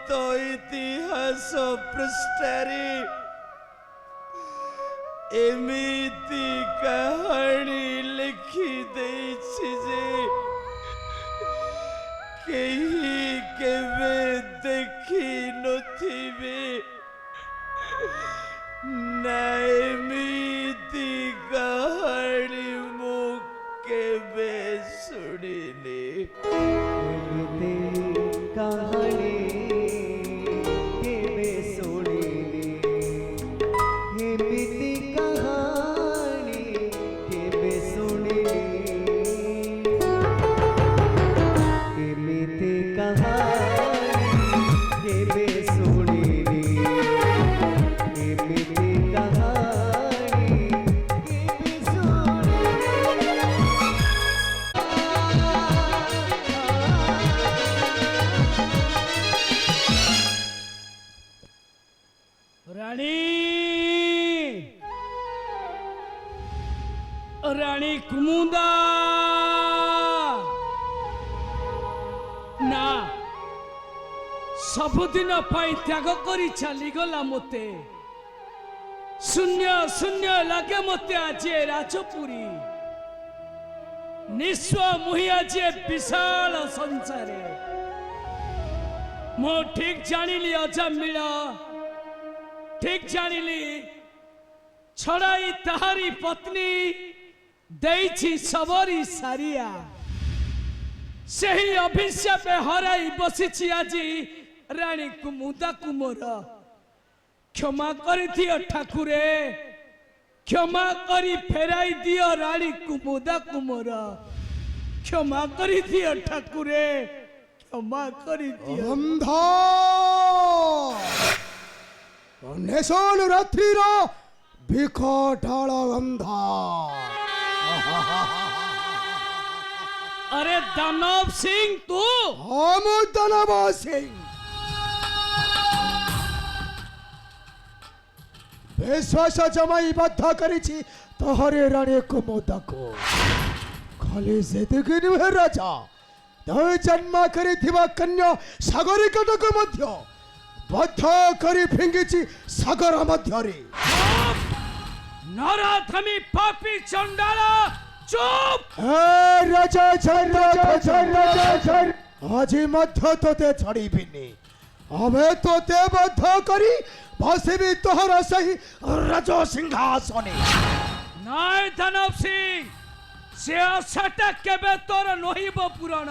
ତ ଇତିହାସ ପୃଷ୍ଠାରେ ଏମିତି କାହାଣୀ ଲେଖି ଦେଇଛି ଯେ କେହି କେବେ ଦେଖି ନଥିବେ ନା ଏମିତି କାହାଣୀ ମୁଁ କେବେ ଶୁଣିନି। कहानी केवे सुनिनी एमिति कहानी केवे सुनिनी एमिति कहानी केवे सुनिनी एमिति कहानी केवे रानी रानी कुमुदा ना सबुदिन त्याग करी चलीगला मते शून्य शून्य लगे मते आज राजपुरी निस्व मुही आज विशाल संसार मो ठीक जानिली अजामिल ठीक जानिली छड़ाई ताहारी पत्नी देइछि सबरी सारिया सही अभिशाप हराई बसिछि आजी रानी कुमुदा कुमोर क्षमा करि दियो ठाकुरे क्षमा करी फेराई दियो रानी कुमुदा कुमोर क्षमा करि दियो ठाकुरे क्षमा करि दियो। अंधा नेसन रात्रिर विकटाल अंधा अरे दानव सिंह तू हम दानव सिंह विश्वास जमाई बद्ध करिछि तोहरे रानी कुमुदा को खाली सेतिकि नुहे राजा तो जन्म करिथिबा कन्या सागरिकटक मध्य बद्ध करी फिंगिछि सागर मध्यरे। नराधमी पापी चंडाल चुप राजा आज मध्य तोते छड़ीबिनी अबे तोते बद्ध करी बसिबी तोहर सही राज सिंहासने। नाय दानव सिंह से आशाटा केबे तोर नहिब पुराण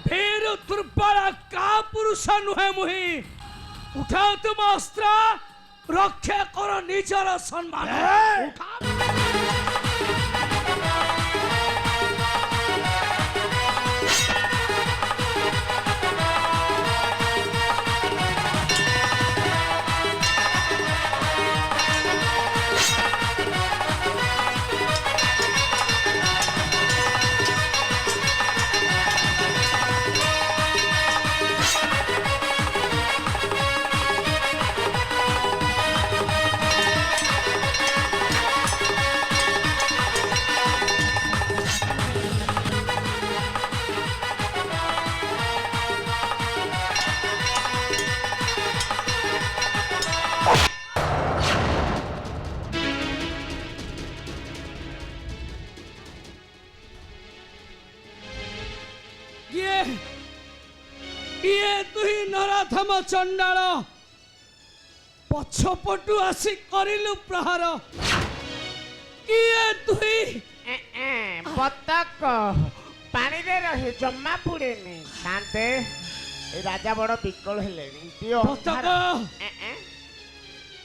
फिर दुर्बल का पुरुष नुहे मुही उठाओ तुम अस्त्र रक्षा करो निजर सम्मान उठाओ। ये तुही नराधम चंडाल पछपटु आसी करिलु प्रहार किए तुही बतक पानी रे रहे जम्मा पुड़ेनी शांते राजा बड़ विकल हेले बतक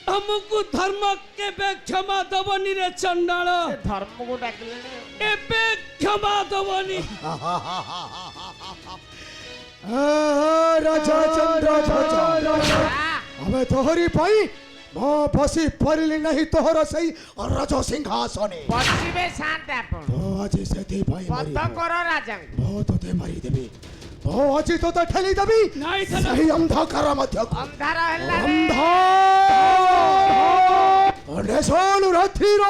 हमको धर्म केबे क्षमा दबनी रे चंडाल धर्म को डाकिले एबे क्षमा दबनी राजा चंद्र अबे तोहरी पाई मो बसी परिली नहीं तोहर सही राज सिंहासने बसिबे शांत आपण तो आज सेति पाई मरी बत करो राजा बहुत ते मारी देबी तो आज तो ठेली देबी नहीं सही अंधकार मध्य अंधार हेला अंधा नेसन रात्रिर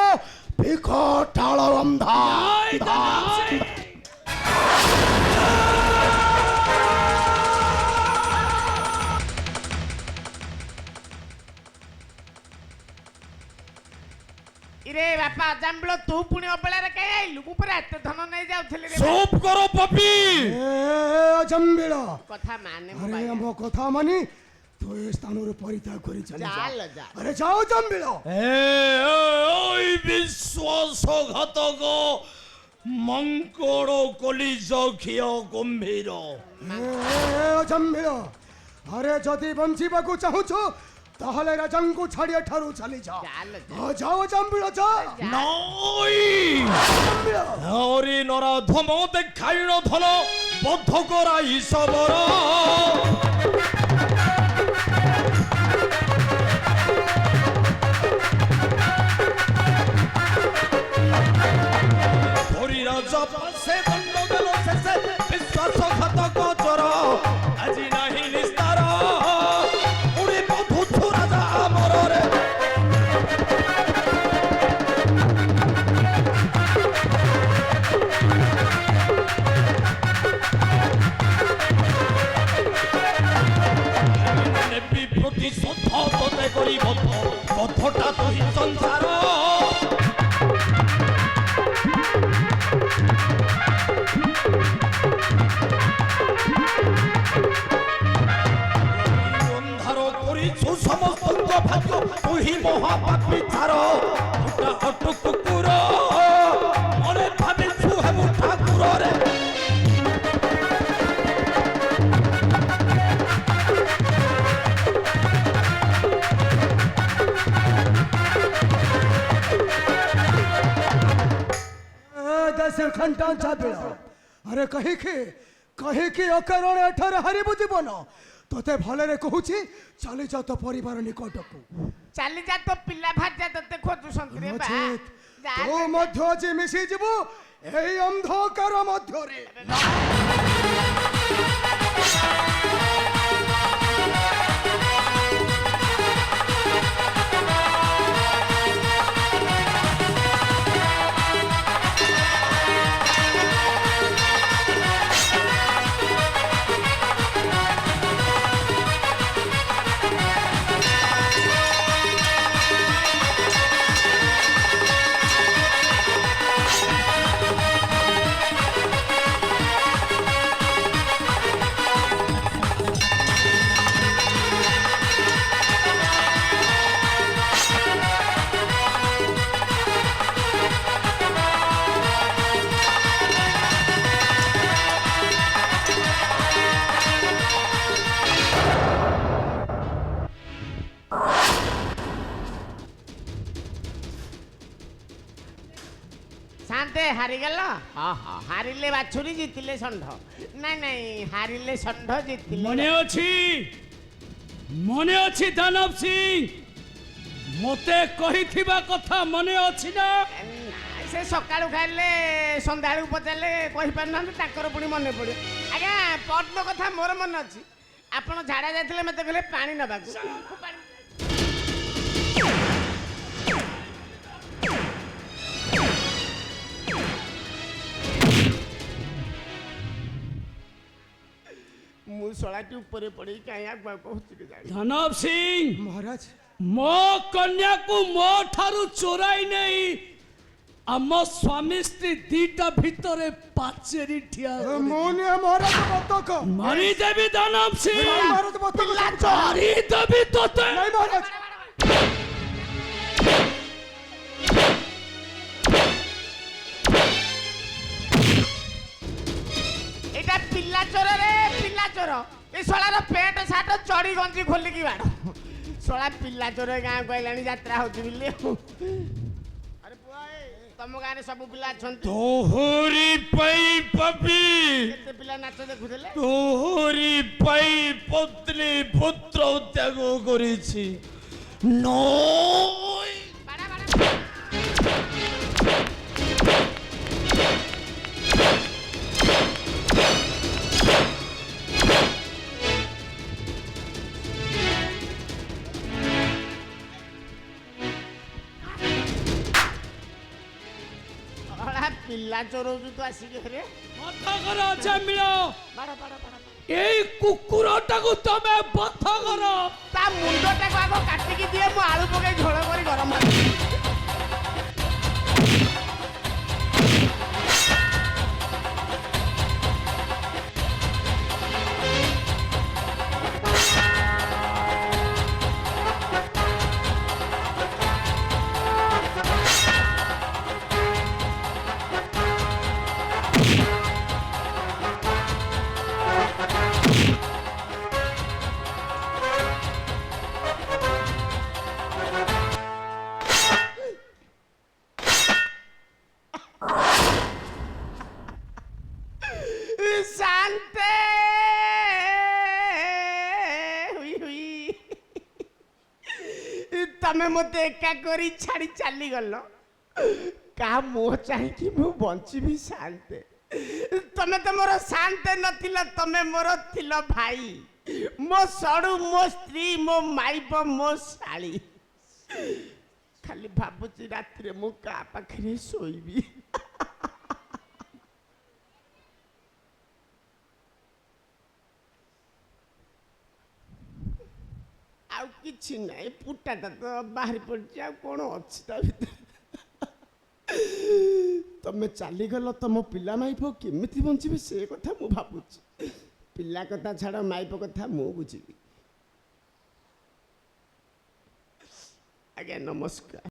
विकटाल अंधा ଇରେ ବାପା ଅଜାମ୍ବିଳ ତୁ ପୁଣି ଅବେଳାରେ କାଇଁ ଆଇଲୁ ମୁଁ ପୁରା ଏତେ ଧନ ନେଇ ଯାଉଥିଲି ରେ চুপ করো পপি জম্বিল କଥା ମାନେ ମୋ আরে ଭାଇ আমার কথা মানি তো এই স্থানের পরিত্যাগ করে চলে যা ଚାଲ ଯା আরে যাও জম্বিল ওই বিশ্বাসঘাতক মঙ্কড় কলিজ ক্ষীয় গম্ভীর জম্বিল আরে যদি বঞ্চিবাকু চাহুছ তাহলে রাজাঙ্কু ছাড়িয়ে ঠারু চালি যা ଚାଲ ଯା যাও জম্বিল যা নই জম্বিল হরি নরা ধম দেখাইন ধন বদ্ধ করা ইসবর হরি রাজা পাশে দণ্ড গেল শেষে বিশ্বাসঘাতক চর আজি নাহি নিস্তার উড়ি বধূ রাজা আমরে নেবি প্রতিশোধ তোতে করি বদ্ধ বদ্ধটা তুই সংসার অন্ধার করিছু সমস্ত ভাগ্য তুই মহাপাপী ছাড় ওটা অটু কুকুর মনে ভাবিছু হেমু ঠাকুর রে দেশের খানটান চাপিল আরে কহি কি অকারণ এঠারে হারিবু জীবন তোতে ভলরে কহুছি চালি যা তো পরিবার নিকটকু ଚାଲି ଯା ତୋ ପିଲା ଭାଜା ତତେ ଖୋଜୁଛନ୍ତି ରେ ବା নচেত ଯା তো মধ্য যে মিশি যাব এই অন্ধকার মধ্যরে ଶାନ୍ତେ ହାରିଗଲ ହଁ ହଁ ହାରିଲେ ବାଛୁରୀ ଜିତିଲେ ଷଣ୍ଢ ନାଇଁ ନାଇଁ ହାରିଲେ ଷଣ୍ଢ ଜିତିଲେ মনে ଅଛି দানব সিং মতে কহিଥିବା কথা মনে ଅଛି না ସେ ସକାଳୁ ଖାଇଲେ ସନ୍ଧ୍ୟାବେଳକୁ ପଚାରିଲେ କହିପାରୁନାହାନ୍ତି ତାଙ୍କର ପୁଣି ମନେ ପଡ଼ିବ ଆଜ୍ଞା ପରଦିନ କଥା ମୋର ମନେ ଅଛି ଆପଣ ଝାଡ଼ା ଯାଇଥିଲେ ମୋତେ କହିଲେ ପାଣି ନେବାକୁ ମୁଁ ପାଣି- ମୁଁ ଶଳାଟି ଉପରେ ପଡ଼ି କାହିଁ ଆଗୁଆ କହୁଛି କେଜାଣି ଦାନବ ସିଂ মহারাজ ମୋ କନ୍ୟାକୁ ମୋ ଠାରୁ ଚୋରାଇ ନେଇ ଆମ ସ୍ୱାମୀ ସ୍ତ୍ରୀ ଦିଟା ଭିତରେ ପାଚେରୀ ଠିଆ মনে মহারাজ বতক মারিদেবি দানব সিং মহারাজ বতক মারিদেবি তোতে নাই মহারাজ এটা পিলা চোর রে পিলা চোর এই শଳାର ପେଣ୍ଟ ସାର୍ଟ ଚଡ଼ି ଗଞ୍ଜି ଖୋଲିକି ବାଡ଼ ଶଳା ପିଲା ଚୋର ଗାଁ କହିଲାଣି ଯାତ୍ରା ହଉଛି ବୋଲି ଆରେ ପୁଅ ତମ ଗାଁରେ ସବୁ ପିଲା ଅଛନ୍ତି তোহরি পাই পাবি କେତେ ପିଲା ନାଚ ଦେଖୁଥିଲେ তোহরি পাই পত্নী পুত্র ত্যাগ করেছি নয় ବାଡ଼ା ବାଡ଼ା ପିଲା ଚୋରଉଛୁ ତୁ ଆସିକି ଘରେ କଥା କର ଜାମିଳ ବାଡ଼ ବାଡ଼ ବାଡ଼ এই କୁକୁରଟାକୁ ତମେ ବଧ କର ତା ମୁଣ୍ଡଟାକୁ ଆଗ କାଟିକି ଦିଏ ମୁଁ ଆଳୁ ପକେଇ ଝୋଳ କରି ଗରମ ଭାତ ତମେ ମୋତେ ଏକା କରି ଛାଡ଼ି ଚାଲିଗଲ କାହା ମୁହଁ ଚାହିଁକି ମୁଁ ବଞ୍ଚିବି ଶାନ୍ତେ ତମେ ତ ମୋର ଶାନ୍ତେ ନଥିଲ ତମେ ମୋର ଥିଲ ଭାଇ ମୋ ସଡ଼ୁ ମୋ ସ୍ତ୍ରୀ ମୋ ମାଇପ ମୋ ଶାଳୀ ଖାଲି ଭାବୁଛି ରାତିରେ ମୁଁ କାହା ପାଖରେ ଶୋଇବି ଆଉ କିଛି ନାହିଁ ପୁଟାଟା ତ ବାହାରି ପଡ଼ିଛି ଆଉ କ'ଣ ଅଛି ତା ଭିତରେ ତମେ ଚାଲିଗଲ ତମ ପିଲା ମାଇପ କେମିତି ବଞ୍ଚିବେ ସେ କଥା ମୁଁ ଭାବୁଛି ପିଲା କଥା ଛାଡ଼ ମାଇପ କଥା ମୁଁ ବୁଝିବି ଆଜ୍ଞା ନମସ୍କାର